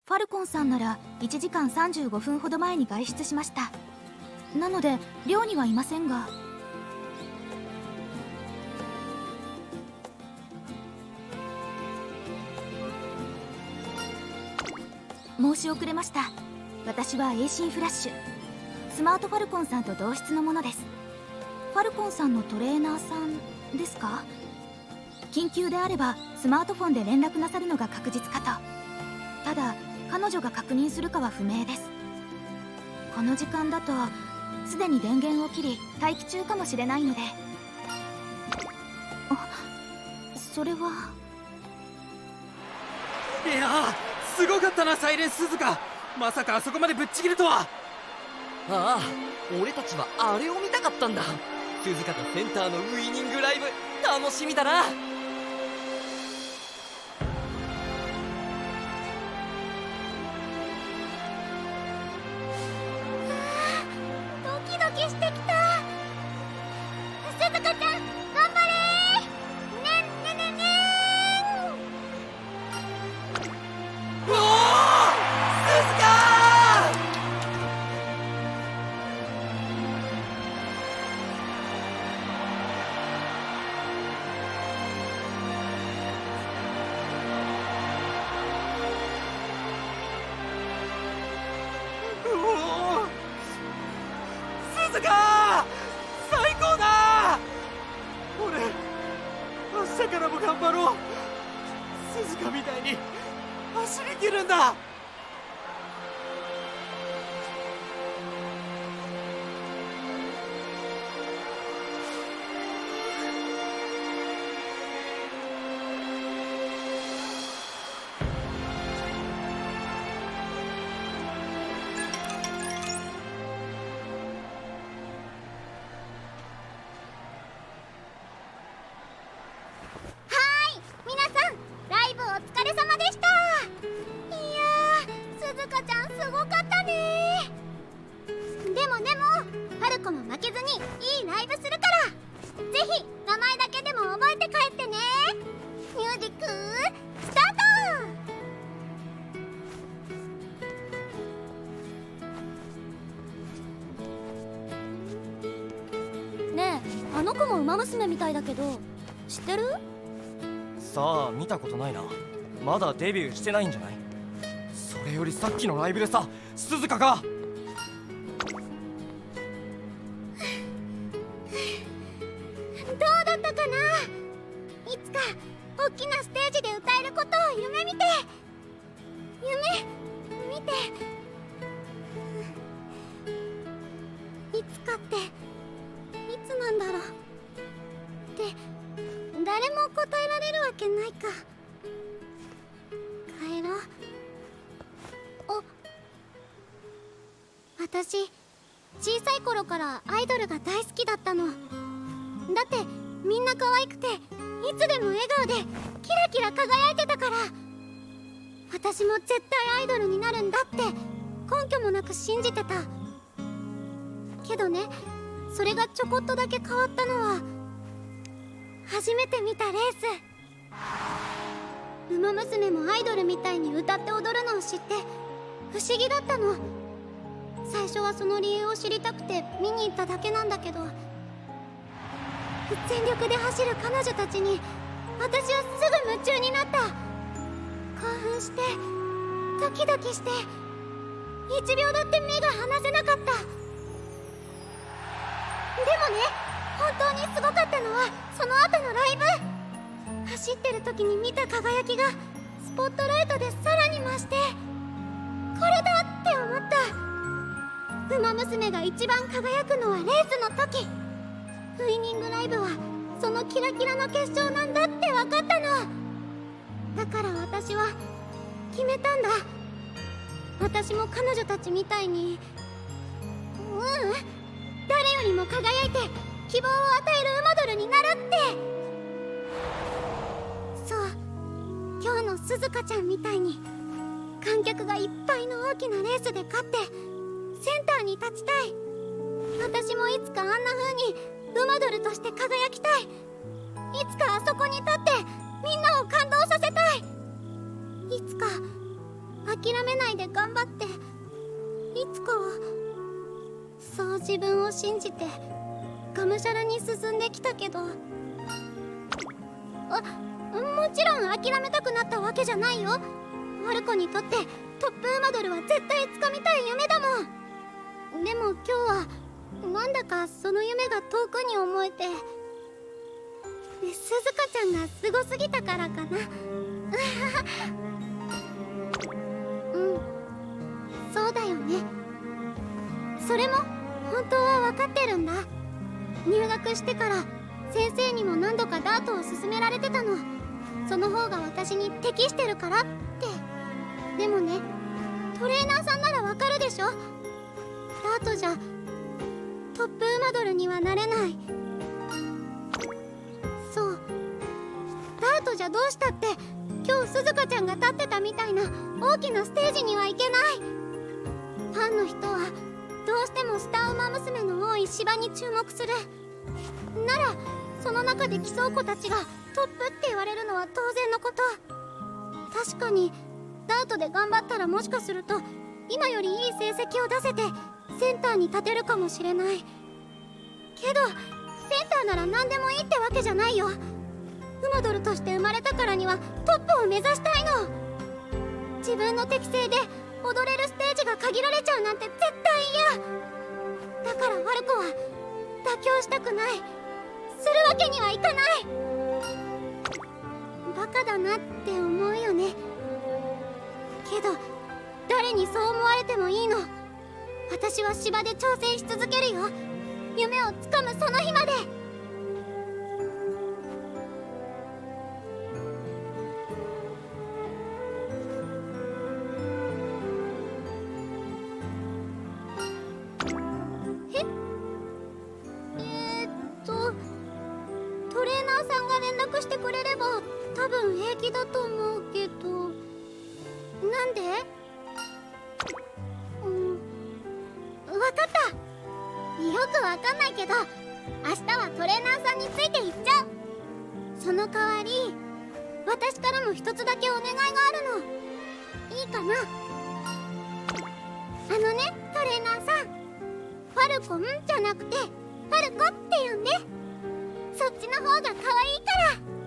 ファルコンさんなら1時間35分ほど前に外出しました。なので寮にはいませんが。申し遅れました。私はエイシンフラッシュ、スマートファルコンさんと同室のものです。ファルコンさんのトレーナーさんですか？緊急であればスマートフォンで連絡なさるのが確実かと。ただ彼女が確認するかは不明です。この時間だとすでに電源を切り待機中かもしれないので。それは。いやー、すごかったなサイレンスズカ。まさかあそこまでぶっちぎるとは。ああ、俺たちはあれを見たかったんだ。鈴鹿とセンターのウイニングライブ、楽しみだな。ドキドキしてきた。鈴鹿ちゃん頑張れー。ねんねねねおお、鈴鹿鈴鹿最高だ。俺明日からも頑張ろう。鈴鹿みたいに走り切るんだ。皆さん、ライブお疲れ様でした。いやー、鈴鹿ちゃんすごかったね。でもファルコも負けずにいいライブするから、ぜひ名前だけでも覚えて帰ってね。ミュージックスタート。ねえ、あの子もウマ娘みたいだけど知ってる？さあ見たことないな。まだデビューしてないんじゃない？それよりさっきのライブでさ、鈴鹿がどうだったかな。いつか大きなステージで歌えることを夢見ていつかっていつなんだろうって誰も答えられるわけないか。帰ろう。私小さい頃からアイドルが大好きだったの。だってみんな可愛くていつでも笑顔でキラキラ輝いてたから、私も絶対アイドルになるんだって根拠もなく信じてたけどね、それがちょこっとだけ変わったのは初めて見たレース。ウマ娘もアイドルみたいに歌って踊るのを知って不思議だったの。最初はその理由を知りたくて見に行っただけなんだけど、全力で走る彼女たちに私はすぐ夢中になった。興奮してドキドキして1秒だって目が離せなかった。でもね、本当にすごかったのはその後のライブ。走ってる時に見た輝きがスポットライトでさらに増して、これだって思った。ウマ娘が一番輝くのはレースの時。ウイニングライブはそのキラキラの結晶なんだって分かったの。だから私は決めたんだ。私も彼女たちみたいに、誰よりも輝いて希望を与えるウマドルになるって。そう、今日の鈴鹿ちゃんみたいに観客がいっぱいの大きなレースで勝ってセンターに立ちたい。私もいつかあんな風にウマドルとして輝きたい。いつかあそこに立ってみんなを感動させたい。いつか諦めないで頑張って、いつかはそう自分を信じてがむしゃらに進んできたけど、もちろん諦めたくなったわけじゃないよ。ファルコにとってトップウマドルは絶対掴みたい夢だもん。でも今日はなんだかその夢が遠くに思えて、鈴鹿ちゃんがすごすぎたからかな。そうだよね。それも本当は分かってるんだ。入学してから先生にも何度かダートを勧められてたの。その方が私に適してるからって。でもね、トレーナーさんなら分かるでしょ。ダートじゃトップウマドルにはなれない。そう、ダートじゃどうしたって今日鈴鹿ちゃんが立ってたみたいな大きなステージには行けない。ファンの人はどうしてもスターウマ娘の多い芝に注目する。ならその中で競う子たちがトップって言われるのは当然のこと。確かにダートで頑張ったらもしかすると今よりいい成績を出せてセンターに立てるかもしれない。けどセンターなら何でもいいってわけじゃないよ。ウマドルとして生まれたからにはトップを目指したいの。自分の適性で踊れるステージが限られちゃうなんて絶対嫌だから、ファルコは妥協したくない。するわけにはいかない。バカだなって思うよね。けど誰にそう思われてもいいの。私は芝で挑戦し続けるよ。夢をつかむその日まで。トレーナーさんが連絡してくれれば多分平気だと思うけど。なんで？わかった。よくわかんないけど明日はトレーナーさんについて行っちゃう。その代わり私からも一つだけお願いがあるの。いいかな？トレーナーさん、ファルコンじゃなくてファルコって呼んで。そっちの方が可愛いから。